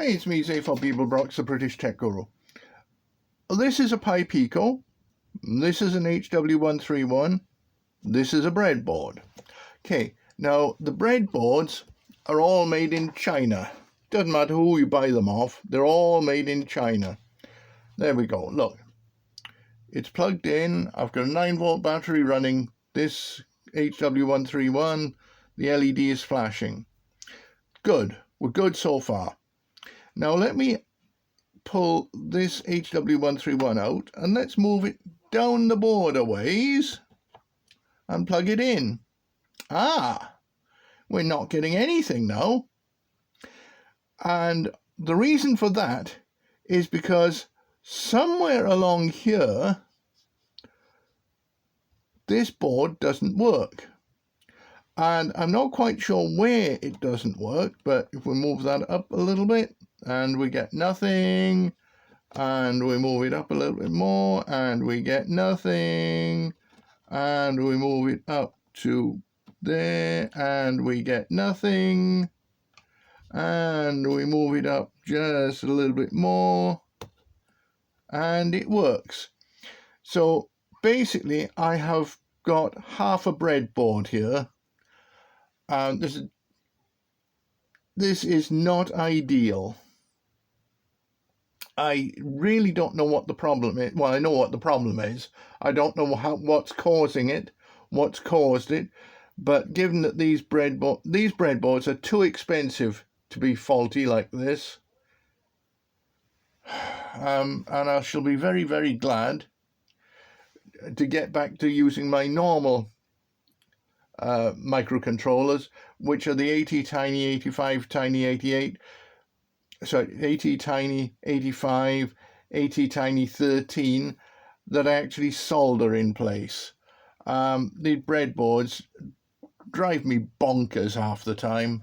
Hey, it's me, Zay for Beeblebrox, the British Tech Guru. This is a Pi Pico. This is an HW131. This is a breadboard. Okay, now the breadboards are all made in China. Doesn't matter who you buy them off, they're all made in China. There we go, look. It's plugged in. I've got a 9-volt battery running this HW131. The LED is flashing. Good, we're good so far. Now let me pull this HW131 out and let's move it down the board a ways and plug it in. We're not getting anything now. And the reason for that is because somewhere along here this board doesn't work. And I'm not quite sure where it doesn't work, but if we move that up a little bit, and we get nothing, and we move it up a little bit more, and we get nothing, and we move it up to there, and we get nothing, and we move it up just a little bit more, and it works. So basically I have got half a breadboard here. This is not ideal. I really don't know what the problem is. Well, I know what the problem is. I don't know what's causing it, what's caused it. But given that these breadboards are too expensive to be faulty like this, and I shall be very, very glad to get back to using my normal microcontrollers, which are the ATtiny 85, Tiny 88. Sorry, ATtiny 85, ATtiny 13 that I actually solder in place. The breadboards drive me bonkers half the time.